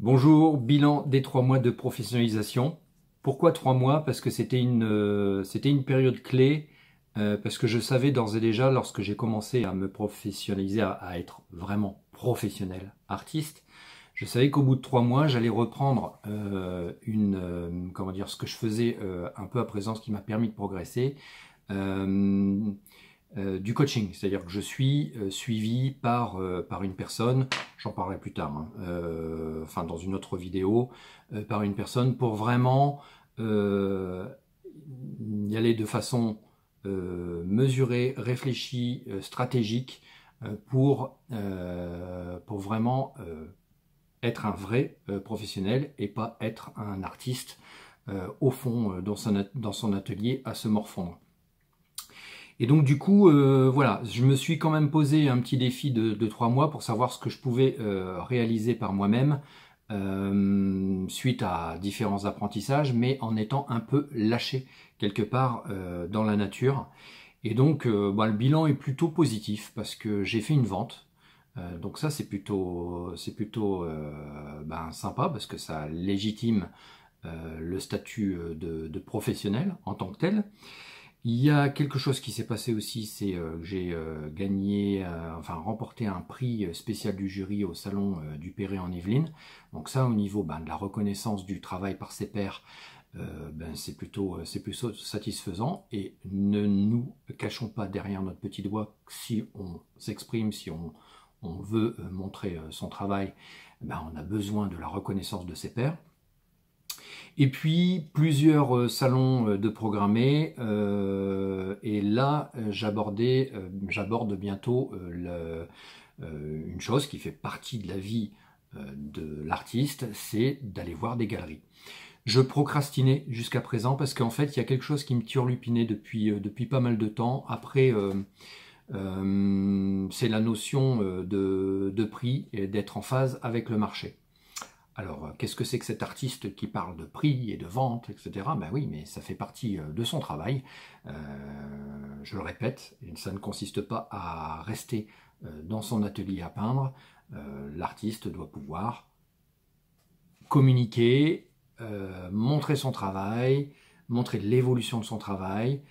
Bonjour, bilan des 3 mois de professionnalisation. Pourquoi 3 mois? Parce que c'était une période clé, parce que je savais d'ores et déjà, lorsque j'ai commencé à me professionnaliser, à être vraiment professionnel artiste, je savais qu'au bout de 3 mois, j'allais reprendre comment dire, ce que je faisais un peu à présent, ce qui m'a permis de progresser. Euh, du coaching, c'est-à-dire que je suis suivi par une personne, j'en parlerai plus tard, hein, enfin dans une autre vidéo, par une personne pour vraiment y aller de façon mesurée, réfléchie, stratégique, pour vraiment être un vrai professionnel et pas être un artiste au fond dans son atelier à se morfondre. Et donc du coup, voilà, je me suis quand même posé un petit défi de 3 mois pour savoir ce que je pouvais réaliser par moi-même suite à différents apprentissages, mais en étant un peu lâché quelque part dans la nature. Et donc le bilan est plutôt positif parce que j'ai fait une vente. Donc ça c'est plutôt sympa parce que ça légitime le statut de professionnel en tant que tel. Il y a quelque chose qui s'est passé aussi, c'est que j'ai remporté un prix spécial du jury au salon du Perret en Yvelines. Donc ça, au niveau de la reconnaissance du travail par ses pairs, c'est plutôt satisfaisant. Et ne nous cachons pas derrière notre petit doigt si on s'exprime, si on veut montrer son travail, on a besoin de la reconnaissance de ses pairs. Et puis plusieurs salons de programmés, et là j'aborde bientôt une chose qui fait partie de la vie de l'artiste, c'est d'aller voir des galeries. Je procrastinais jusqu'à présent parce qu'en fait il y a quelque chose qui me turlupinait depuis pas mal de temps. Après c'est la notion de prix et d'être en phase avec le marché. Alors, qu'est-ce que c'est que cet artiste qui parle de prix et de vente, etc. Ben oui, mais ça fait partie de son travail. Je le répète, ça ne consiste pas à rester dans son atelier à peindre. L'artiste doit pouvoir communiquer, montrer son travail, montrer l'évolution de son travail,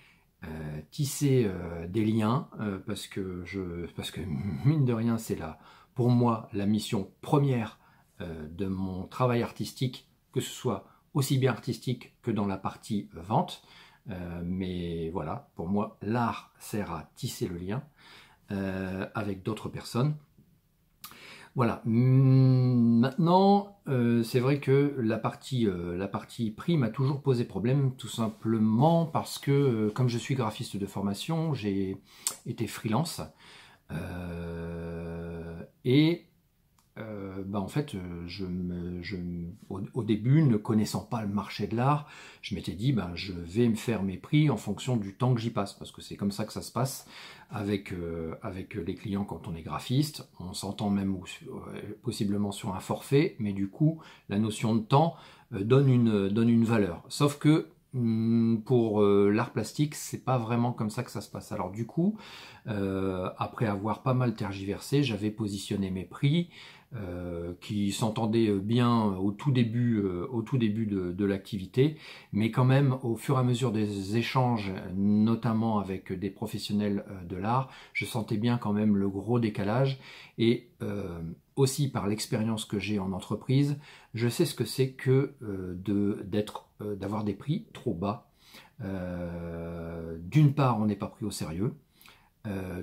tisser des liens, parce que mine de rien, c'est pour moi la mission première de mon travail artistique, que ce soit aussi bien artistique que dans la partie vente. Mais voilà, pour moi, l'art sert à tisser le lien avec d'autres personnes. Voilà. Maintenant, c'est vrai que la partie prix m'a toujours posé problème, tout simplement parce que, comme je suis graphiste de formation, j'ai été freelance. Et en fait, au début, ne connaissant pas le marché de l'art, je m'étais dit, je vais me faire mes prix en fonction du temps que j'y passe, parce que c'est comme ça que ça se passe avec les clients quand on est graphiste. On s'entend même possiblement sur un forfait, mais du coup, la notion de temps donne une valeur. Sauf que pour l'art plastique, c'est pas vraiment comme ça que ça se passe. Alors du coup, après avoir pas mal tergiversé, j'avais positionné mes prix qui s'entendaient bien au tout début de l'activité, mais quand même au fur et à mesure des échanges, notamment avec des professionnels de l'art, je sentais bien quand même le gros décalage. Et aussi par l'expérience que j'ai en entreprise, je sais ce que c'est que d'avoir des prix trop bas. D'une part, on n'est pas pris au sérieux.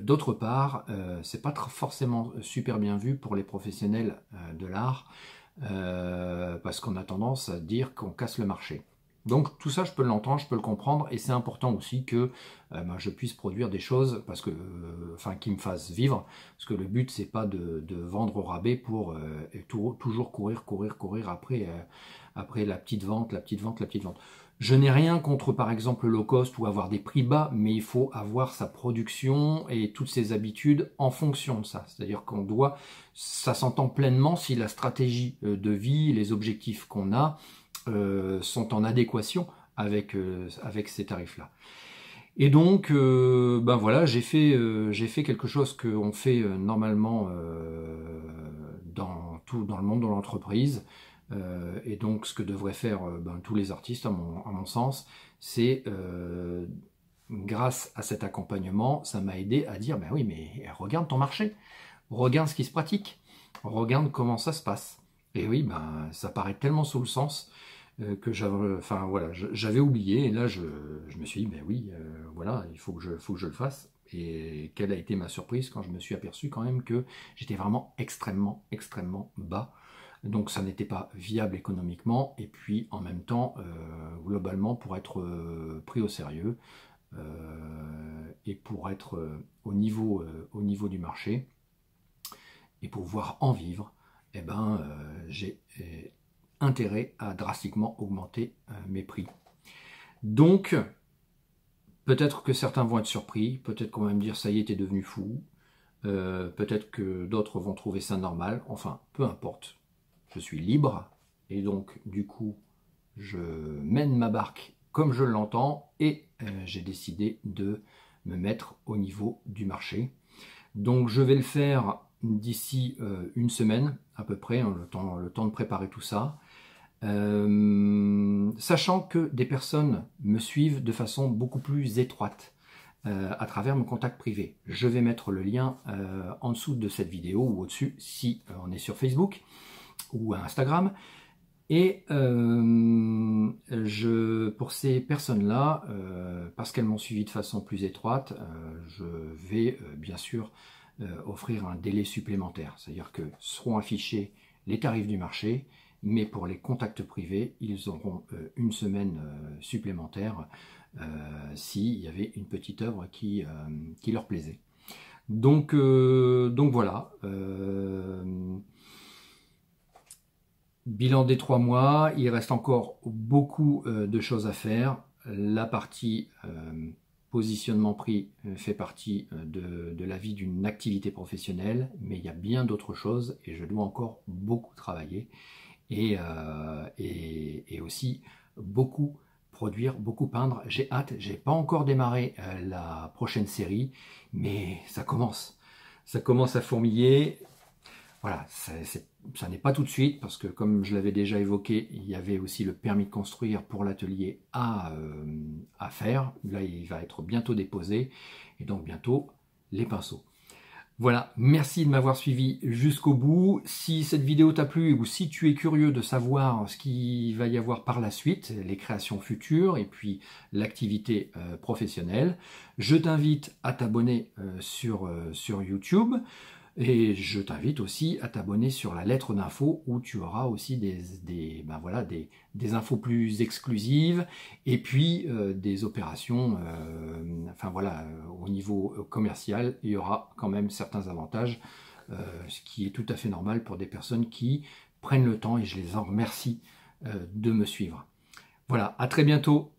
D'autre part, c'est pas forcément super bien vu pour les professionnels de l'art, parce qu'on a tendance à dire qu'on casse le marché. Donc tout ça, je peux l'entendre, je peux le comprendre, et c'est important aussi que je puisse produire des choses qui me fassent vivre, parce que le but c'est pas de vendre au rabais pour toujours courir après la petite vente. Je n'ai rien contre, par exemple, le low cost ou avoir des prix bas, mais il faut avoir sa production et toutes ses habitudes en fonction de ça. C'est-à-dire ça s'entend pleinement si la stratégie de vie, les objectifs qu'on a sont en adéquation avec ces tarifs-là. Et donc, voilà, j'ai fait quelque chose qu'on fait normalement dans le monde de l'entreprise. Et donc ce que devraient faire tous les artistes, à mon sens, c'est grâce à cet accompagnement, ça m'a aidé à dire, ben oui, mais regarde ton marché, regarde ce qui se pratique, regarde comment ça se passe. Et oui, ben ça paraît tellement sous le sens que j'avais oublié, et là je me suis dit, ben oui, voilà, il faut que je le fasse. Et quelle a été ma surprise quand je me suis aperçu quand même que j'étais vraiment extrêmement, extrêmement bas. Donc ça n'était pas viable économiquement, et puis en même temps, globalement, pour être pris au sérieux, et pour être au niveau du marché, et pour pouvoir en vivre, eh ben, j'ai intérêt à drastiquement augmenter mes prix. Donc, peut-être que certains vont être surpris, peut-être qu'on va me dire ça y est, t'es devenu fou, peut-être que d'autres vont trouver ça normal, enfin, peu importe. Je suis libre, et donc, du coup, je mène ma barque comme je l'entends, et j'ai décidé de me mettre au niveau du marché. Donc, je vais le faire d'ici une semaine, à peu près, hein, le temps de préparer tout ça. Sachant que des personnes me suivent de façon beaucoup plus étroite à travers mon contact privé. Je vais mettre le lien en dessous de cette vidéo ou au-dessus si on est sur Facebook ou Instagram. Et pour ces personnes-là, parce qu'elles m'ont suivi de façon plus étroite, je vais bien sûr offrir un délai supplémentaire. C'est-à-dire que seront affichés les tarifs du marché, mais pour les contacts privés, ils auront une semaine supplémentaire s'il y avait une petite œuvre qui leur plaisait. Donc voilà. Bilan des 3 mois, il reste encore beaucoup de choses à faire. La partie positionnement prix fait partie de la vie d'une activité professionnelle, mais il y a bien d'autres choses et je dois encore beaucoup travailler et aussi beaucoup produire, beaucoup peindre. J'ai hâte, j'ai pas encore démarré la prochaine série, mais ça commence à fourmiller. Voilà, ça n'est pas tout de suite, parce que comme je l'avais déjà évoqué, il y avait aussi le permis de construire pour l'atelier à faire. Là, il va être bientôt déposé, et donc bientôt les pinceaux. Voilà, merci de m'avoir suivi jusqu'au bout. Si cette vidéo t'a plu, ou si tu es curieux de savoir ce qu'il va y avoir par la suite, les créations futures, et puis l'activité professionnelle, je t'invite à t'abonner sur YouTube. Et je t'invite aussi à t'abonner sur la lettre d'info où tu auras aussi des infos plus exclusives et puis des opérations, au niveau commercial, il y aura quand même certains avantages, ce qui est tout à fait normal pour des personnes qui prennent le temps, et je les en remercie de me suivre. Voilà, à très bientôt.